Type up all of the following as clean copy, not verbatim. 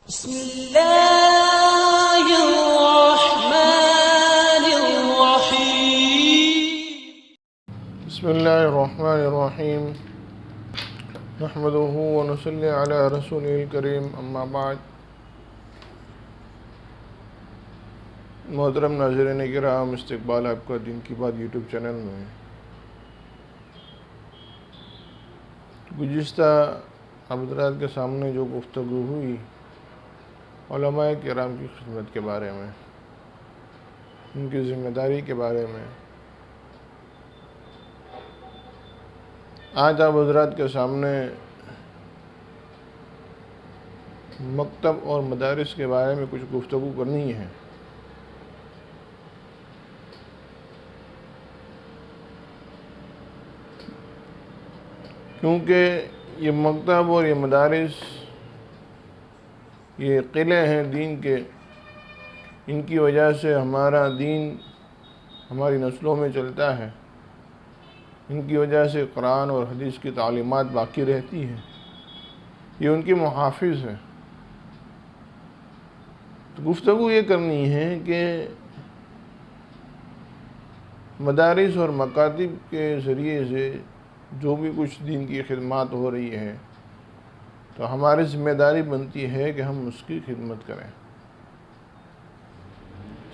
बिस्मिल्लाहिर्रहमानिर्रहीम नहमदुहु व नसल्ली अला रसूलिल करीम अम्मा बाद। मोहतरम नाज़रीन किराम, इस्तक़बाल आपका दिन की बात यूट्यूब चैनल में। गुज़िश्ता हज़रात के सामने जो गुफ्तगू हुई उलमाए किराम की खिदमत के बारे में, उनकी ज़िम्मेदारी के बारे में, आज आप हज़रात के सामने मकतब और मदारिस के बारे में कुछ गुफ्तगू करनी है। क्योंकि ये मकतब और ये मदारिस, ये क़िले हैं दीन के, इनकी वजह से हमारा दीन हमारी नस्लों में चलता है। इनकी वजह से कुरान और हदीस की तालीमात बाकी रहती हैं। ये उनकी मुहाफ़िज़ है। तो गुफ्तगू ये करनी है कि मदारिस और मकातिब के ज़रिए से जो भी कुछ दीन की खिदमत हो रही है, तो हमारी ज़िम्मेदारी बनती है कि हम उसकी खिदमत करें।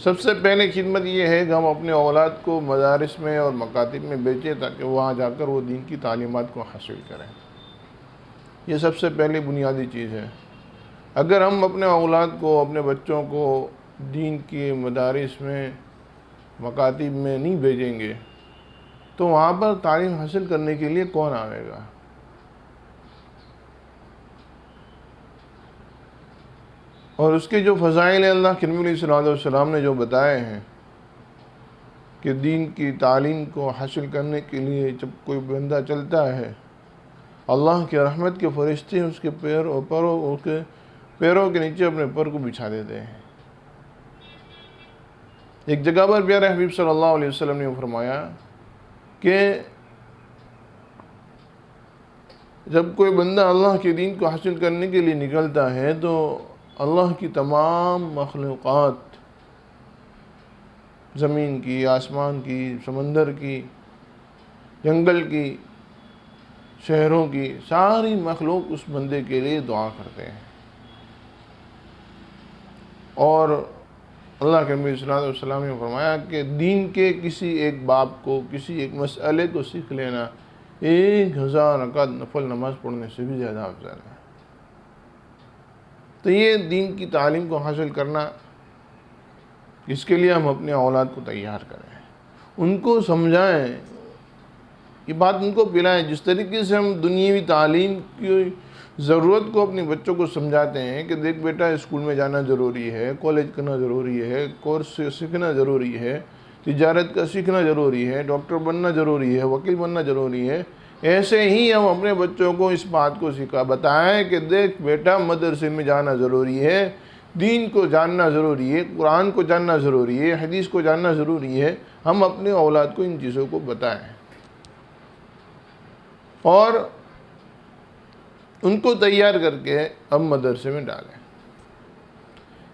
सबसे पहले खिदमत ये है कि हम अपने औलाद को मदारिस में और मकातिब में भेजें ताकि वहाँ जाकर वो दीन की तालीमात को हासिल करें। ये सबसे पहली बुनियादी चीज़ है। अगर हम अपने औलाद को, अपने बच्चों को दीन की मदारिस में, मकातिब में नहीं भेजेंगे तो वहाँ पर तालीम हासिल करने के लिए कौन आएगा। और उसके जो फ़ज़ाइल अल्लाह के नबी सल्लल्लाहु अलैहि वसल्लम ने जो बताए हैं कि दीन की तालीम को हासिल करने के लिए जब कोई बंदा चलता है, अल्लाह के रहमत के फरिश्ते उसके पैरों के नीचे अपने पर को बिछा देते हैं। एक जगह पर प्यारे हबीब सल्लल्लाहु अलैहि वसल्लम ने फरमाया कि जब कोई बंदा अल्लाह के दीन को हासिल करने के लिए निकलता है तो अल्लाह की तमाम मखलूक़ात, ज़मीन की, आसमान की, समंदर की, जंगल की, शहरों की, सारी मखलूक उस बंदे के लिए दुआ करते हैं। और अल्लाह के नबी सल्लल्लाहु अलैहि वसल्लम ने फरमाया कि दीन के किसी एक बाब को, किसी एक मसले को सीख लेना 1000 रकात नफल नमाज पढ़ने से भी ज़्यादा अफजल है। तो ये दीन की तालीम को हासिल करना, इसके लिए हम अपने औलाद को तैयार करें, उनको समझाएं, ये बात उनको पिलाएं। जिस तरीके से हम दुनियावी तालीम की ज़रूरत को अपने बच्चों को समझाते हैं कि देख बेटा, स्कूल में जाना ज़रूरी है, कॉलेज करना ज़रूरी है, कोर्स सीखना ज़रूरी है, तिजारत का सीखना ज़रूरी है, डॉक्टर बनना ज़रूरी है, वकील बनना ज़रूरी है, ऐसे ही हम अपने बच्चों को इस बात को बताएं कि देख बेटा, मदरसे में जाना ज़रूरी है, दीन को जानना ज़रूरी है, कुरान को जानना ज़रूरी है, हदीस को जानना ज़रूरी है। हम अपने औलाद को इन चीज़ों को बताएं और उनको तैयार करके हम मदरसे में डालें।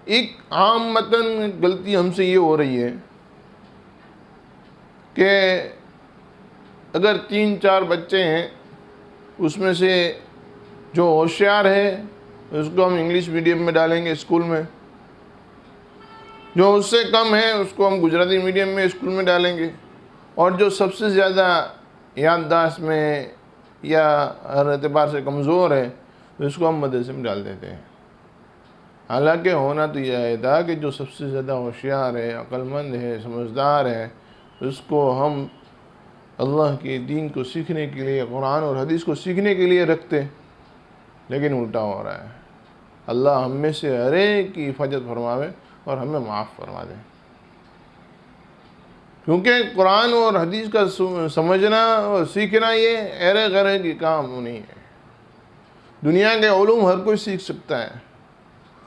एक आम मतन गलती हमसे ये हो रही है कि अगर 3-4 बच्चे हैं, उसमें से जो होशियार है उसको हम इंग्लिश मीडियम में डालेंगे स्कूल में, जो उससे कम है उसको हम गुजराती मीडियम में स्कूल में डालेंगे, और जो सबसे ज़्यादा याददाश्त में या हर एतबार से कमज़ोर है तो इसको हम मदरसे में डाल देते हैं। हालांकि होना तो यह है था कि जो सबसे ज़्यादा होशियार है, अक्लमंद है, समझदार है, उसको हम अल्लाह के दीन को सीखने के लिए, कुरान और हदीस को सीखने के लिए रखते, लेकिन उल्टा हो रहा है। अल्लाह हम में से हर एक की हिफाजत फरमावे और हमें माफ़ फरमा दे। क्योंकि कुरान और हदीस का समझना और सीखना ये अरे गरे की काम नहीं है। दुनिया के उलूम हर कोई सीख सकता है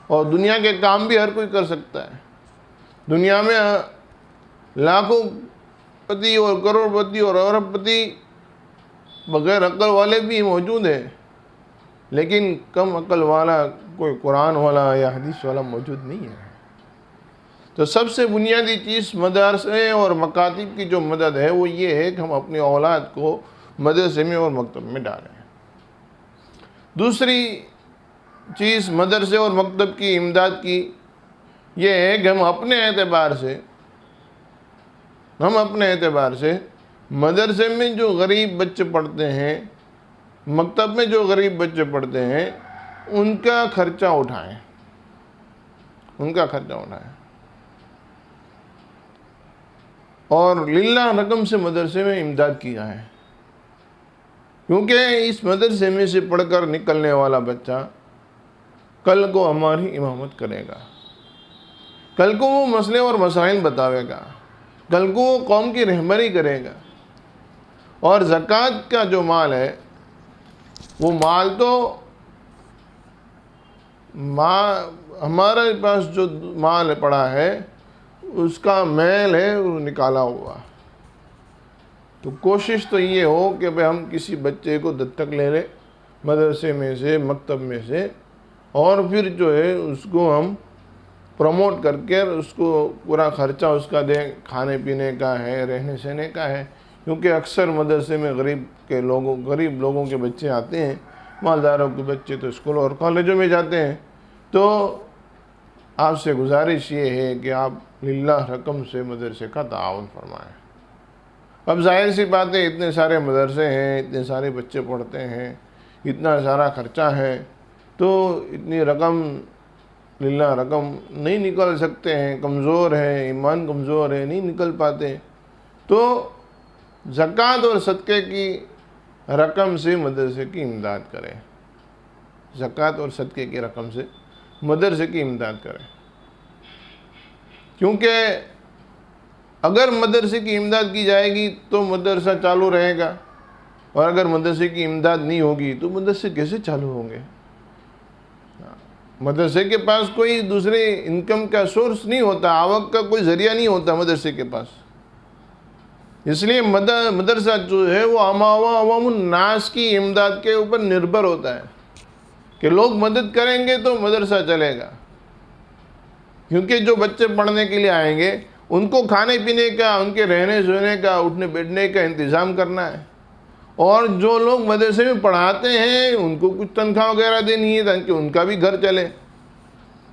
और दुनिया के काम भी हर कोई कर सकता है। दुनिया में लाखों पति और करोड़पति और अरबपति बगैर अक्ल वाले भी मौजूद हैं, लेकिन कम अक्ल वाला कोई कुरान वाला या हदीस वाला मौजूद नहीं है। तो सबसे बुनियादी चीज़ मदरसे और मकातिब की जो मदद है वो ये है कि हम अपनी औलाद को मदरसे में और मकतब में डालें। दूसरी चीज़ मदरसे और मकतब की इमदाद की ये है कि हम अपने एतबार से मदरसे में जो गरीब बच्चे पढ़ते हैं, मकतब में जो गरीब बच्चे पढ़ते हैं, उनका खर्चा उठाएं, और लिल्लाह रकम से मदरसे में इमदाद की जाए। क्योंकि इस मदरसे में से पढ़कर निकलने वाला बच्चा कल को हमारी इमामत करेगा, कल को वो मसले और मसाइल बतावेगा, कल को वो कौम की रहबरी करेगा। और ज़कात का जो माल है वो माल तो हमारे पास जो माल पड़ा है उसका मैल है वो निकाला हुआ। तो कोशिश तो ये हो कि भाई हम किसी बच्चे को दत्तक ले लें मदरसे में से, मकतब में से, और फिर जो है उसको हम प्रमोट करके उसको पूरा खर्चा उसका दें, खाने पीने का है, रहने सहने का है। क्योंकि अक्सर मदरसे में गरीब लोगों के बच्चे आते हैं, मालदारों के बच्चे तो स्कूल और कॉलेजों में जाते हैं। तो आपसे गुजारिश ये है कि आप लिल्लाह रकम से मदरसे का ताआवुन फरमाएं। अब जाहिर सी बात है, इतने सारे मदरसे हैं, इतने सारे बच्चे पढ़ते हैं, इतना सारा खर्चा है, तो इतनी रकम लिल्लाह रकम नहीं निकल सकते हैं, कमज़ोर है, ईमान कमज़ोर है, नहीं निकल पाते। तो ज़कात और सदक़े की रकम से मदरसे की इमदाद करें, ज़कात और सदक़े की रकम से मदरसे की इमदाद करें। क्योंकि अगर मदरसे की इमदाद की जाएगी तो मदरसा चालू रहेगा, और अगर मदरसे की इमदाद नहीं होगी तो मदरसे कैसे चालू होंगे। मदरसे के पास कोई दूसरे इनकम का सोर्स नहीं होता, आवक का कोई ज़रिया नहीं होता मदरसे के पास। इसलिए मदरसा जो है वो अवामुन्नास की इमदाद के ऊपर निर्भर होता है कि लोग मदद करेंगे तो मदरसा चलेगा। क्योंकि जो बच्चे पढ़ने के लिए आएंगे उनको खाने पीने का, उनके रहने सोने का, उठने बैठने का इंतज़ाम करना है, और जो लोग मदरसे में पढ़ाते हैं उनको कुछ तनख्वाह वगैरह देनी है ताकि उनका भी घर चले।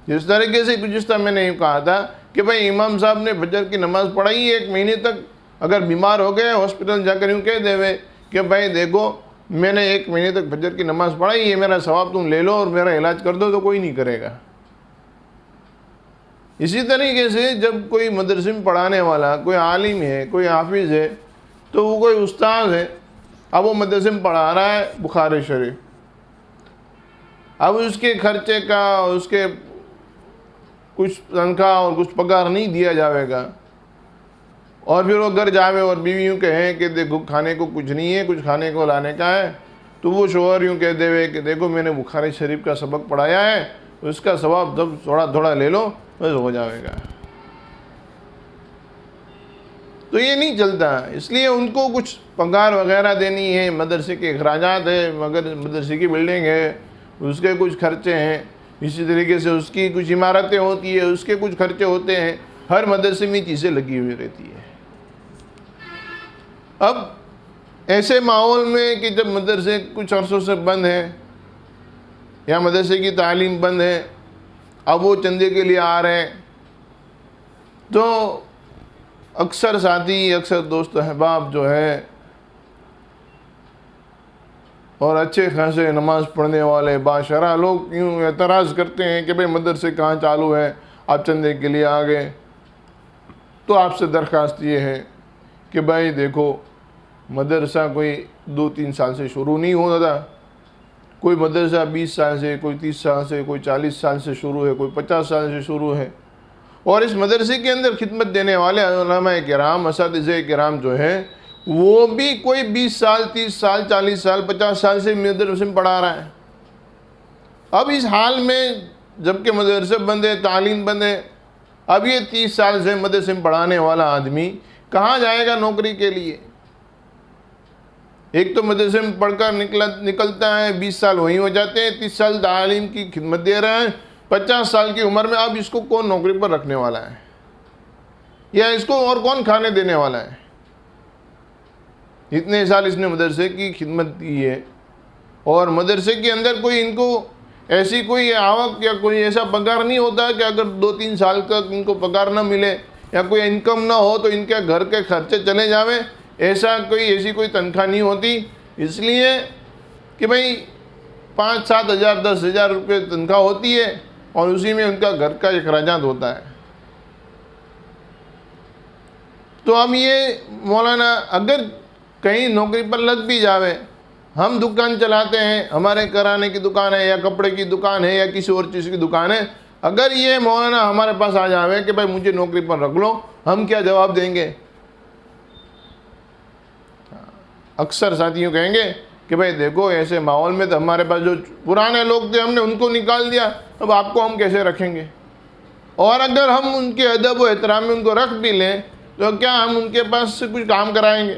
जिस तरीके से गुज़िश्ता मैंने कहा था कि भाई इमाम साहब ने फजर की नमाज़ पढ़ाई 1 महीने तक, अगर बीमार हो गए हॉस्पिटल जाकर यूँ कह देवे कि भाई देखो मैंने 1 महीने तक फजर की नमाज़ पढ़ाई है, मेरा सवाब तुम ले लो और मेरा इलाज कर दो, तो कोई नहीं करेगा। इसी तरीके से जब कोई मदरसे में पढ़ाने वाला कोई आलिम है, कोई हाफिज़ है, तो वो कोई उस्ताद है, अब वो मदरसे में पढ़ा रहा है बुखारी शरीफ, अब उसके खर्चे का, उसके कुछ तनख्वाह और कुछ पगार नहीं दिया जाएगा, और फिर वो घर जावे और बीवी यूँ कहें कि देखो खाने को कुछ नहीं है, कुछ खाने को लाने का है, तो वो शोहर यूँ कह देवे कि देखो मैंने बुखारी शरीफ का सबक पढ़ाया है, उसका सवाब जब थोड़ा थोड़ा ले लो बस हो जाएगा। तो ये नहीं चलता, इसलिए उनको कुछ पगार वगैरह देनी है, मदरसे के अखराजात है, मगर मदरसे की बिल्डिंग है उसके कुछ खर्चे हैं, इसी तरीके से उसकी कुछ इमारतें होती है उसके कुछ खर्चे होते हैं, हर मदरसे में चीज़ें लगी हुई रहती है। अब ऐसे माहौल में कि जब मदरसे कुछ अरसों से बंद हैं या मदरसे की तालीम बंद है, अब वो चंदे के लिए आ रहे हैं, तो अक्सर साथी, अक्सर दोस्त अहबाब जो है और अच्छे खासे नमाज़ पढ़ने वाले बाशरा लोग यूँ एतराज़ करते हैं कि भाई मदरसे कहाँ चालू है, आप चंदे के लिए आ गए। तो आपसे दरख्वास्त ये है कि भाई देखो मदरसा कोई 2-3 साल से शुरू नहीं होता था, कोई मदरसा 20 साल से, कोई 30 साल से, कोई 40 साल से शुरू है, कोई 50 साल से शुरू है। और इस मदरसे के अंदर खिदमत देने वाले उलमाए किराम, असातिज़े किराम जो हैं वो भी कोई 20 साल, 30 साल, 40 साल, 50 साल से मदरसे में पढ़ा रहा है। अब इस हाल में जबकि मदरसे बंद है, तालीम बंद है, अब ये 30 साल से मदरसे में पढ़ाने वाला आदमी कहाँ जाएगा नौकरी के लिए। एक तो मदरसे में पढ़कर निकलता है, 20 साल वहीं हो जाते हैं, 30 साल तालीम की खिदमत दे रहे हैं, 50 साल की उम्र में अब इसको कौन नौकरी पर रखने वाला है, या इसको और कौन खाने देने वाला है। इतने साल इसने मदरसे की खिदमत की है, और मदरसे के अंदर कोई इनको ऐसी कोई आवक या कोई ऐसा पगार नहीं होता कि अगर 2-3 साल तक इनको पगार ना मिले या कोई इनकम ना हो तो इनके घर के खर्चे चले जावे, ऐसी कोई तनख्वाह नहीं होती। इसलिए कि भाई 5-7 हज़ार 10 हज़ार रुपये तनख्वाह होती है और उसी में उनका घर का अखराजात होता है। तो अब ये मौलाना अगर कहीं नौकरी पर लग भी जावे, हम दुकान चलाते हैं, हमारे किराने की दुकान है या कपड़े की दुकान है या किसी और चीज़ की दुकान है, अगर ये मौलाना हमारे पास आ जावे कि भाई मुझे नौकरी पर रख लो, हम क्या जवाब देंगे? अक्सर साथियों कहेंगे कि भाई देखो ऐसे माहौल में तो हमारे पास जो पुराने लोग थे हमने उनको निकाल दिया, अब आपको हम कैसे रखेंगे। और अगर हम उनके अदब व एहतराम में उनको रख भी लें तो क्या हम उनके पास से कुछ काम कराएंगे?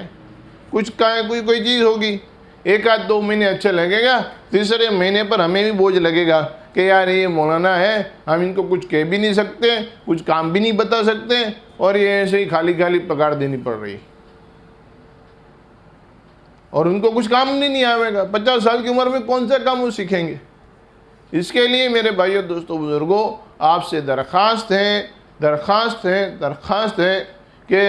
कोई चीज़ होगी, 1-2 महीने अच्छे लगेगा, तीसरे महीने पर हमें भी बोझ लगेगा कि यार ये मौलाना है, हम इनको कुछ कह भी नहीं सकते, कुछ काम भी नहीं बता सकते, और ये ऐसे ही खाली खाली पगार देनी पड़ रही, और उनको कुछ काम नहीं आवेगा। 50 साल की उम्र में कौन सा काम वो सीखेंगे? इसके लिए मेरे भाइयों दोस्तों बुज़ुर्गों, आपसे दरख्वास्त है कि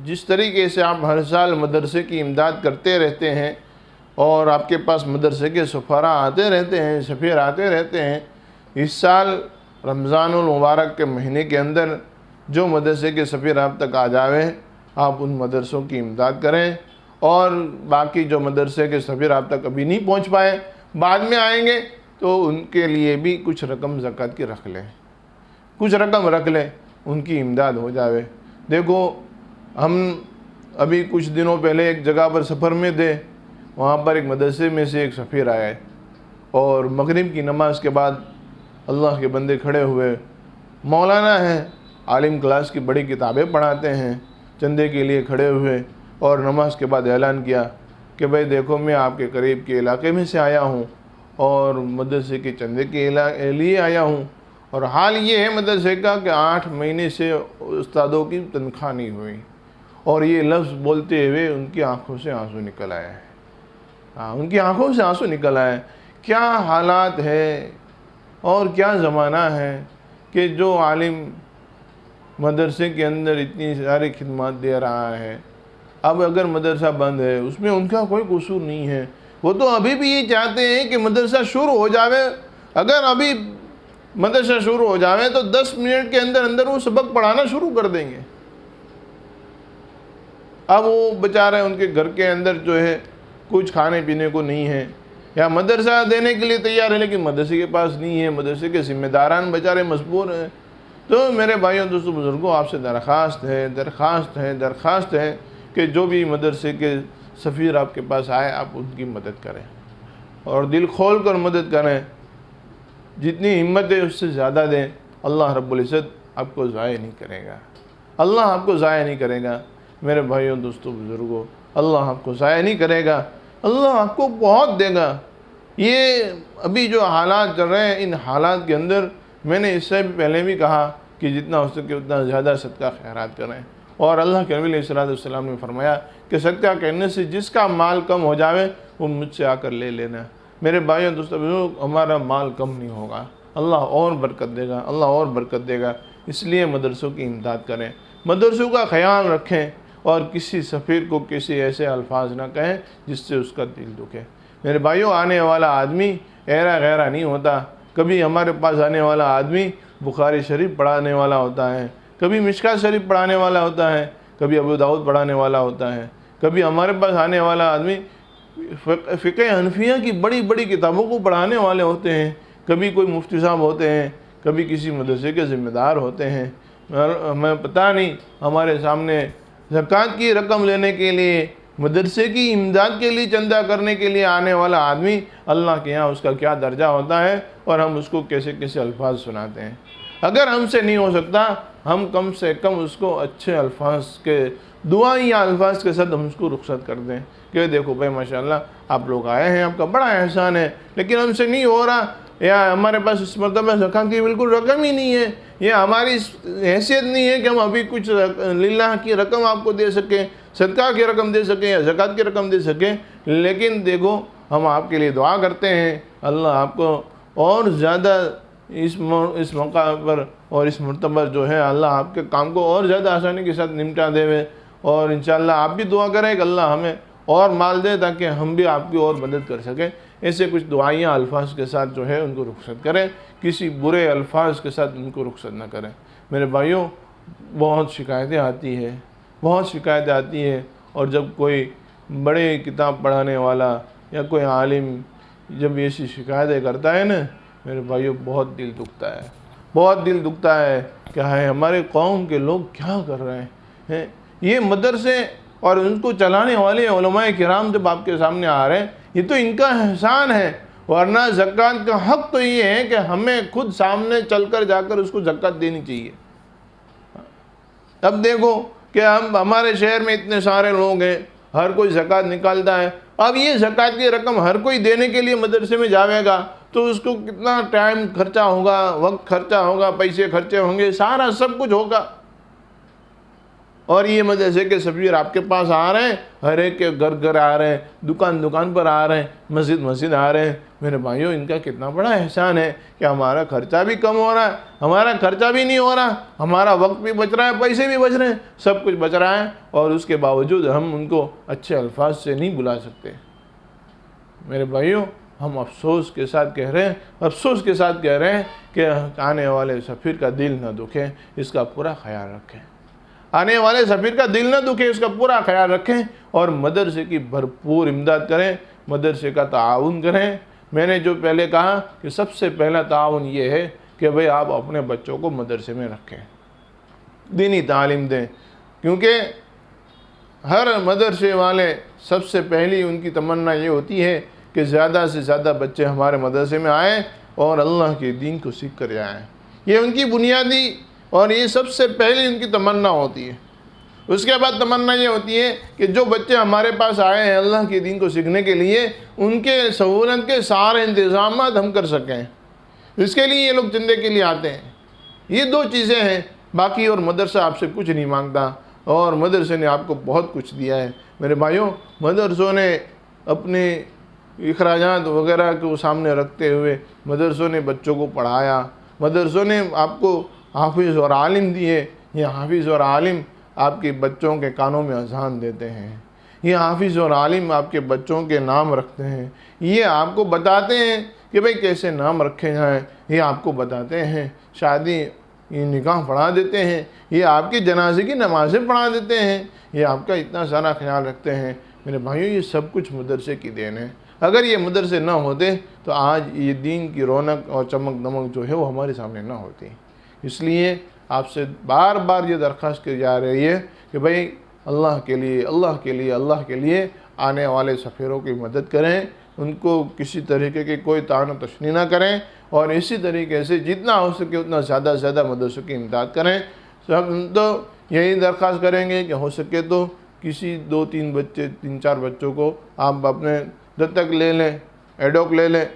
जिस तरीके से आप हर साल मदरसे की इमदाद करते रहते हैं और आपके पास मदरसे के सफ़रा आते रहते हैं, सफ़ीर आते रहते हैं, इस साल रमज़ानुल मुबारक के महीने के अंदर जो मदरसे के सफ़ीर आप तक आ जावे, आप उन मदरसों की इमदाद करें, और बाकी जो मदरसे के सफ़ीर आप तक अभी नहीं पहुंच पाए, बाद में आएंगे, तो उनके लिए भी कुछ रकम ज़कात की रख लें, कुछ रकम रख लें, उनकी इमदाद हो जावे। देखो हम अभी कुछ दिनों पहले एक जगह पर सफ़र में थे, वहाँ पर एक मदरसे में से एक सफ़ीर आया और मगरिब की नमाज के बाद अल्लाह के बंदे खड़े हुए, मौलाना हैं, आलिम क्लास की बड़ी किताबें पढ़ाते हैं, चंदे के लिए खड़े हुए और नमाज के बाद ऐलान किया कि भाई देखो मैं आपके करीब के इलाके में से आया हूँ और मदरसे के चंदे के लिए आया हूँ, और हाल ये है मदरसे का कि 8 महीने से उस्तादों की तनख्वाह नहीं हुई, और ये लफ्ज़ बोलते हुए उनकी आंखों से आंसू निकल आया है। हाँ, उनकी आंखों से आंसू निकल आए। क्या हालात है और क्या ज़माना है कि जो आलिम मदरसे के अंदर इतनी सारी खिदमत दे रहा है, अब अगर मदरसा बंद है उसमें उनका कोई कसूर नहीं है, वो तो अभी भी ये चाहते हैं कि मदरसा शुरू हो जावे। अगर अभी मदरसा शुरू हो जावे तो 10 मिनट के अंदर अंदर वो सबक पढ़ाना शुरू कर देंगे। अब वो बेचारे उनके घर के अंदर जो है कुछ खाने पीने को नहीं है, या मदरसा देने के लिए तैयार है लेकिन मदरसे के पास नहीं है, मदरसे के ज़िम्मेदारान बेचारे मजबूर हैं। तो मेरे भाइयों दोस्तों बुज़ुर्गों, आपसे दरख्वास्त है कि जो भी मदरसे के सफ़ीर आपके पास आए, आप उनकी मदद करें और दिल खोल कर मदद करें, जितनी हिम्मत है उससे ज़्यादा दें। अल्लाह रब्बुल इज़्ज़त आपको ज़ाया नहीं करेगा, अल्लाह आपको ज़ाया नहीं करेगा। मेरे भाइयों दोस्तों बुज़ुर्गों, अल्लाह आपको ज़ाया नहीं करेगा, अल्लाह आपको बहुत देगा। ये अभी जो हालात चल रहे हैं, इन हालात के अंदर मैंने इससे पहले भी कहा कि जितना हो सके उतना ज़्यादा सदका खैरात करें, और अल्लाह के नबी अलैहिस्सलाम ने फरमाया कि सदका करने से जिसका माल कम हो जावे वो मुझसे आकर ले लेना। मेरे भाइयों दोस्तों, हमारा माल कम नहीं होगा, अल्लाह और बरकत देगा, अल्लाह और बरकत देगा। इसलिए मदरसों की इमदाद करें, मदरसों का ख्याल रखें, और किसी सफ़ीर को किसी ऐसे अल्फाज ना कहें जिससे उसका दिल दुखे। मेरे भाइयों, आने वाला आदमी ऐरा गैरा नहीं होता। कभी हमारे पास आने वाला आदमी बुखारी शरीफ पढ़ाने वाला होता है, कभी मिशकात शरीफ पढ़ाने वाला होता है, कभी अबू दाऊद पढ़ाने वाला होता है। कभी हमारे पास आने वाला आदमी फ़िक़्ह हनफिया की बड़ी बड़ी किताबों को पढ़ाने वाले होते हैं, कभी कोई मुफ्ती साहब होते हैं, कभी किसी मदरसे के ज़िम्मेदार होते हैं। हमें पता नहीं हमारे सामने ज़कात की रकम लेने के लिए, मदरसे की इमदाद के लिए, चंदा करने के लिए आने वाला आदमी, अल्लाह के यहाँ उसका क्या दर्जा होता है और हम उसको कैसे कैसे अल्फाज सुनाते हैं। अगर हमसे नहीं हो सकता, हम कम से कम उसको अच्छे अल्फाज के, दुआ या अल्फाज के साथ हम उसको रुखसत कर दें कि देखो भाई माशाल्लाह आप लोग आए हैं, आपका बड़ा एहसान है, लेकिन हमसे नहीं हो रहा, या हमारे पास इस मरतबा ज़कात की बिल्कुल रकम ही नहीं है, या हमारी हैसियत नहीं है कि हम अभी कुछ लिल्लाह की रकम आपको दे सकें, सदका की रकम दे सकें या ज़कात की रकम दे सकें। लेकिन देखो हम आपके लिए दुआ करते हैं, अल्लाह आपको और ज़्यादा इस मौका पर और इस मरतबा जो है अल्लाह आपके काम को और ज़्यादा आसानी के साथ निपटा देवे। और इंशाअल्लाह आप भी दुआ करें कि अल्लाह हमें और माल दे ताकि हम भी आपकी और मदद कर सकें। ऐसे कुछ दुआइयाँ अल्फाज के साथ जो है उनको रुखसत करें, किसी बुरे अल्फाज के साथ उनको रुखसत न करें। मेरे भाइयों, बहुत शिकायतें आती है, बहुत शिकायतें आती है, और जब कोई बड़े किताब पढ़ाने वाला या कोई आलिम जब ऐसी शिकायतें करता है ना, मेरे भाइयों बहुत दिल दुखता है, बहुत दिल दुखता है। क्या है हमारे कौम के लोग क्या कर रहे हैं। ये मदरसे और उनको चलाने वाले उलमाए किराम जब आपके सामने आ रहे हैं, ये तो इनका एहसान है, वरना ज़कात का हक़ तो ये है कि हमें खुद सामने चलकर जाकर उसको ज़कात देनी चाहिए। अब देखो कि हम हमारे शहर में इतने सारे लोग हैं, हर कोई ज़कात निकालता है। अब ये ज़कात की रकम हर कोई देने के लिए मदरसे में जाएगा तो उसको कितना टाइम खर्चा होगा, वक्त खर्चा होगा, पैसे खर्चे होंगे, सारा सब कुछ होगा। और ये मदरसे के सफीर आपके पास आ रहे हैं, हर एक के घर घर आ रहे हैं, दुकान दुकान पर आ रहे हैं, मस्जिद मस्जिद आ रहे हैं। मेरे भाइयों, इनका कितना बड़ा एहसान है कि हमारा खर्चा भी कम हो रहा है, हमारा खर्चा भी नहीं हो रहा, हमारा वक्त भी बच रहा है, पैसे भी बच रहे हैं, सब कुछ बच रहा है, और उसके बावजूद हम उनको अच्छे अल्फाज से नहीं बुला सकते। मेरे भाइयों, हम अफसोस के साथ कह रहे हैं, अफसोस के साथ कह रहे हैं कि आने वाले सफ़ीर का दिल न दुखे, इसका पूरा ख्याल रखें। आने वाले सफ़ीर का दिल न दुखे, इसका पूरा ख्याल रखें, और मदरसे की भरपूर इमदाद करें, मदरसे का ताउन करें। मैंने जो पहले कहा कि सबसे पहला ताउन ये है कि भाई आप अपने बच्चों को मदरसे में रखें, दीनी तालीम दें, क्योंकि हर मदरसे वाले सबसे पहली उनकी तमन्ना ये होती है कि ज़्यादा से ज़्यादा बच्चे हमारे मदरसे में आएँ और अल्लाह के दीन को सीख कर जाएँ। ये उनकी बुनियादी और ये सबसे पहली उनकी तमन्ना होती है। उसके बाद तमन्ना ये होती है कि जो बच्चे हमारे पास आए हैं अल्लाह के दीन को सीखने के लिए, उनके सहूलत के सारे इंतज़ाम हम कर सकें। इसके लिए ये लोग चंदे के लिए आते हैं। ये दो चीज़ें हैं, बाकी और मदरसा आपसे कुछ नहीं मांगता, और मदरसे ने आपको बहुत कुछ दिया है। मेरे भाइयों, मदरसों ने अपने इखराजात वगैरह को सामने रखते हुए मदरसों ने बच्चों को पढ़ाया, मदरसों ने आपको हाफिज़ और आलिम दिए। ये हाफिज़ और आलिम आपके बच्चों के कानों में अज़ान देते हैं, ये हाफिज़ और आलिम आपके बच्चों के नाम रखते हैं, ये आपको बताते हैं कि भाई कैसे नाम रखे जाएँ, ये आपको बताते हैं शादी ये निकाह पढ़ा देते हैं, ये आपके जनाजे की नमाज़ें पढ़ा देते हैं, ये आपका इतना सारा ख्याल रखते हैं। मेरे भाइयों, ये सब कुछ मदरसे की देन है। अगर ये मदरसे ना होते तो आज ये दीन की रौनक और चमक दमक जो है वो हमारे सामने ना होती। इसलिए आपसे बार बार ये दरख्वास्त की जा रही है कि भाई अल्लाह के लिए, अल्लाह के लिए, अल्लाह के लिए आने वाले सफ़ीरों की मदद करें, उनको किसी तरीके की कोई तान तशनी ना करें, और इसी तरीके से जितना हो सके उतना ज़्यादा से ज़्यादा मदरसों की इमदाद करें। सब तो यही दरख्वास्त करेंगे कि हो सके तो किसी 2-3 बच्चे, 3-4 बच्चों को आप अपने दत्तक ले लें, एडॉक ले लें,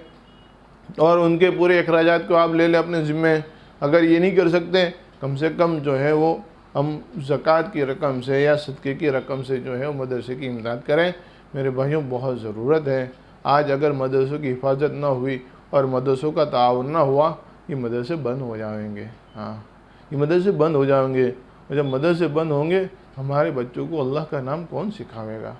और उनके पूरे अखराजात को आप ले लें अपने ज़िम्मे। अगर ये नहीं कर सकते, कम से कम जो है वो हम ज़कात की रकम से या सदक़े की रकम से जो है वो मदरसे की इमदाद करें। मेरे भाइयों, बहुत ज़रूरत है। आज अगर मदरसों की हिफाजत ना हुई और मदरसों का ताउन ना हुआ, ये मदरसे बंद हो जाएंगे। हाँ, ये मदरसे बंद हो जाएंगे, और जब मदरसे बंद होंगे हमारे बच्चों को अल्लाह का नाम कौन सिखावेगा,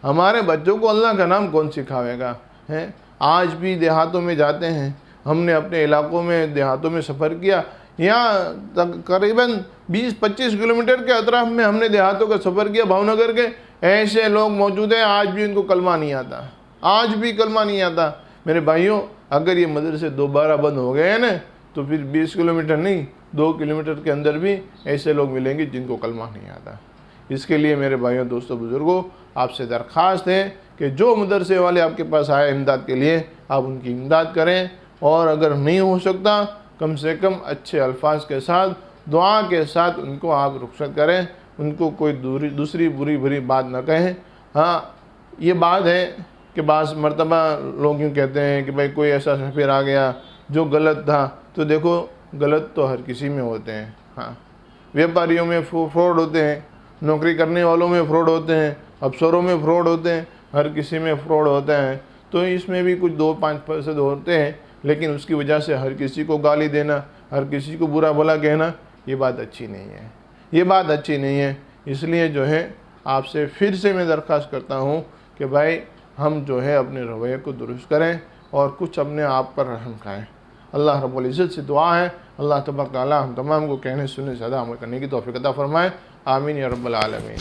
हमारे बच्चों को अल्लाह का नाम कौन सिखावेगा। हैं, आज भी देहातों में जाते हैं, हमने अपने इलाकों में देहातों में सफ़र किया, यहाँ तकरीबन 20-25 किलोमीटर के अतराफ में हमने देहातों का सफ़र किया, भावनगर के। ऐसे लोग मौजूद हैं आज भी उनको कलमा नहीं आता, आज भी कलमा नहीं आता। मेरे भाइयों, अगर ये मदरसे दोबारा बंद हो गए हैं ना, तो फिर 20 किलोमीटर नहीं, 2 किलोमीटर के अंदर भी ऐसे लोग मिलेंगे जिनको कलमा नहीं आता। इसके लिए मेरे भाइयों, दोस्तों, बुज़ुर्गों, आपसे दरख्वास्त है कि जो मदरसे वाले आपके पास आए इमदाद के लिए, आप उनकी इमदाद करें, और अगर नहीं हो सकता कम से कम अच्छे अल्फाज के साथ, दुआ के साथ उनको आप रुखसत करें, उनको कोई दूसरी बुरी बुरी बात ना कहें। हाँ, ये बात है कि बाज़ मरतबा लोग यूँ कहते हैं कि भाई कोई ऐसा सफ़ीर आ गया जो गलत था, तो देखो गलत तो हर किसी में होते हैं। हाँ, व्यापारियों में फ्रॉड होते हैं, नौकरी करने वालों में फ्रॉड होते हैं, अफसरों में फ्रॉड होते हैं, हर किसी में फ्रॉड होता है। तो इसमें भी कुछ 2-5% होते हैं, लेकिन उसकी वजह से हर किसी को गाली देना, हर किसी को बुरा भला कहना, ये बात अच्छी नहीं है, ये बात अच्छी नहीं है। इसलिए जो है आपसे फिर से मैं दरख्वास्त करता हूँ कि भाई हम जो है अपने रवैये को दुरुस्त करें और कुछ अपने आप पर रहम खाएँ। अल्लाह रब्बुल इज़्ज़त से दुआ है, अल्लाह तबारक व तआला हम तमाम को कहने सुनने से ज़्यादा अमल करने की तौफ़ीक़ अता फ़रमाए। आमीन या रब्बल आलमीन।